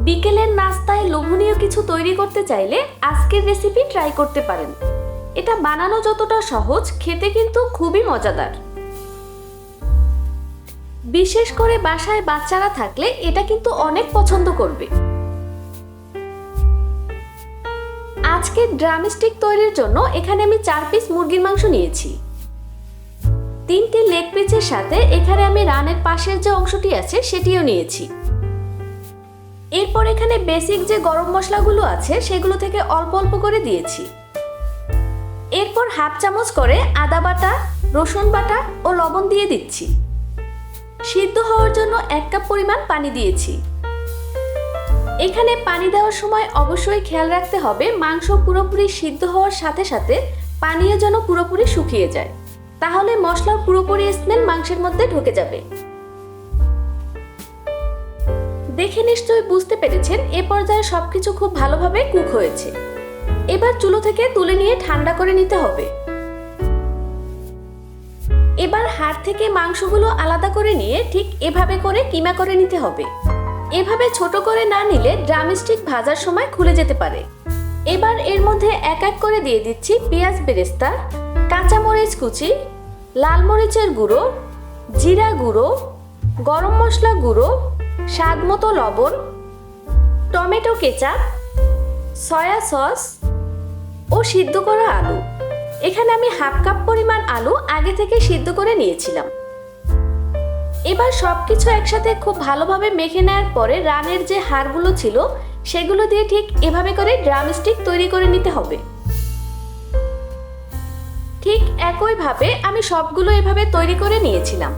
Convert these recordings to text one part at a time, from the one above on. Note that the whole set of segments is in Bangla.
বিকেলের নাস্তায় লোভনীয় কিছু তৈরি করতে চাইলে আজকের রেসিপি ট্রাই করতে পারেন। এটা বানানো যতটা সহজ, খেতে কিন্তু খুবই মজাদার। বিশেষ করে বাসায় বাচ্চারা থাকলে এটা কিন্তু অনেক পছন্দ করবে। আজকে ড্রামস্টিক তৈরির জন্য এখানে আমি 4 পিস মুরগির মাংস নিয়েছি। 3টি লেগ পিসের সাথে এখানে আমি রানের পাশের যে অংশটি আছে সেটিও নিয়েছি। এরপর এখানে বেসিক যে গরম মশলাগুলো আছে সেগুলো থেকে অল্প অল্প করে দিয়েছি। এরপর হাফ চামচ করে আদা বাটা, রসুন বাটা ও লবণ দিয়ে দিচ্ছি। সিদ্ধ হওয়ার জন্য 1 কাপ পরিমাণ পানি দিয়েছি। এখানে পানি দেওয়ার সময় অবশ্যই খেয়াল রাখতে হবে মাংস পুরোপুরি সিদ্ধ হওয়ার সাথে সাথে পানিও যেন পুরোপুরি শুকিয়ে যায়, তাহলে মশলার পুরোপুরি স্মেল মাংসের মধ্যে ঢুকে যাবে। দেখে নিশ্চয়ই বুঝতে পেরেছেন এ পর্যায়ে সবকিছু খুব ভালোভাবে কুক হয়েছে। এবার চুলো থেকে তুলে নিয়ে ঠান্ডা করে নিতে হবে। এবার হাড় থেকে মাংসগুলো আলাদা করে নিয়ে ঠিক এভাবে করে কিমা করে নিতে হবে। এভাবে ছোট করে না নিলে ড্রামস্টিক ভাজার সময় খুলে যেতে পারে। এবার এর মধ্যে এক এক করে দিয়ে দিচ্ছি পেঁয়াজ বেরেস্তা, কাঁচামরিচ কুচি, লাল মরিচের গুঁড়ো, জিরা গুঁড়ো, গরম মশলা গুঁড়ো, স্বাদ মতো লবণ, টমেটো কেচাপ, সয়া সস ও সিদ্ধ করা আলু। এখানে আমি হাফ কাপ পরিমাণ আলু আগে থেকে সিদ্ধ করে নিয়েছিলাম। এবার সবকিছু একসাথে খুব ভালোভাবে মেখে নেওয়ার পরে রানের যে হাড়গুলো ছিল সেগুলো দিয়ে ঠিক এভাবে করে ড্রামস্টিক তৈরি করে নিতে হবে। ঠিক একইভাবে আমি সবগুলো এভাবে তৈরি করে নিয়েছিলাম।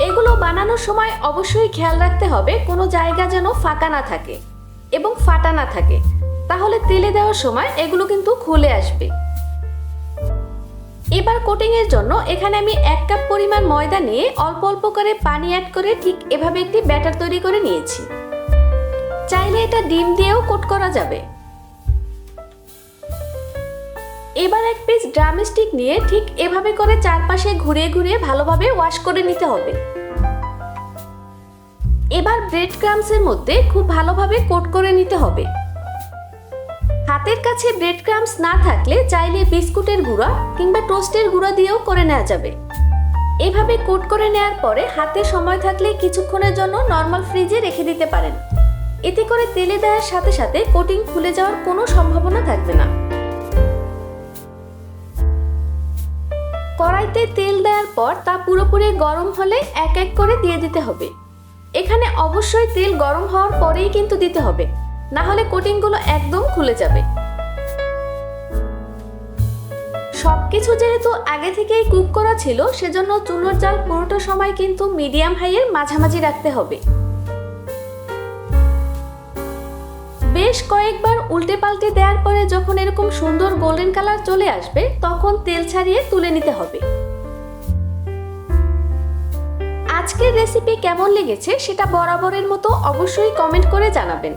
এগুলো বানানোর সময় অবশ্যই খেয়াল রাখতে হবে কোনো জায়গা যেন ফাঁকা না থাকে এবং ফাটা না থাকে, তাহলে তেলে দেওয়ার সময় এগুলো কিন্তু খুলে আসবে। এবার কোটিং এর জন্য এখানে আমি 1 কাপ পরিমাণ ময়দা নিয়ে অল্প অল্প করে পানি অ্যাড করে ঠিক এভাবে একটি ব্যাটার তৈরি করে নিয়েছি। চাইলে এটা ডিম দিয়েও কোট করা যাবে। এবার 1 পিস ড্রামস্টিক নিয়ে ঠিক এভাবে করে চারপাশে ঘুরিয়ে ঘুরিয়ে ভালোভাবে ওয়াশ করে নিতে হবে। এবার ব্রেড ক্রাম্বসের মধ্যে খুব ভালোভাবে কোট করে নিতে হবে। হাতের কাছে ব্রেড ক্রাম্বস না থাকলে চাইলে বিস্কুটের গুঁড়া কিংবা টোস্টের গুঁড়া দিয়েও করে নেওয়া যাবে। এভাবে কোট করে নেওয়ার পরে হাতে সময় থাকলে কিছুক্ষণের জন্য নরমাল ফ্রিজে রেখে দিতে পারেন। এতে করে তেলে দেওয়ার সাথে সাথে কোটিং খুলে যাওয়ার কোনো সম্ভাবনা থাকবে না। কড়াইতে তেল দেওয়ার পর তা পুরোপুরি গরম হলে এক এক করে দিয়ে দিতে হবে। এখানে অবশ্যই তেল গরম হওয়ার পরেই কিন্তু দিতে হবে, না হলে কোটিংগুলো একদম খুলে যাবে। সবকিছু যেহেতু আগে থেকেই কুক করা ছিল সেজন্য চুলোর জাল পুরোটা সময় কিন্তু মিডিয়াম হাইয়ের মাঝামাঝি রাখতে হবে। বেশ কয়েকবার উল্টে পাল্টে দেওয়ার পরে যখন এরকম সুন্দর গোল্ডেন কালার চলে আসবে তখন তেল ছাড়িয়ে তুলে নিতে হবে। আজকের রেসিপি কেমন লেগেছে সেটা বরাবরের মতো অবশ্যই কমেন্ট করে জানাবেন।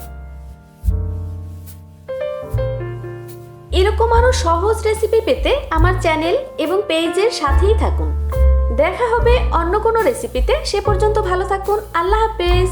এরকম আরো সহজ রেসিপি পেতে আমার চ্যানেল এবং পেজের সাথেই থাকুন। দেখা হবে অন্য কোনো রেসিপিতে। সে পর্যন্ত ভালো থাকুন। আল্লাহ হাফেজ।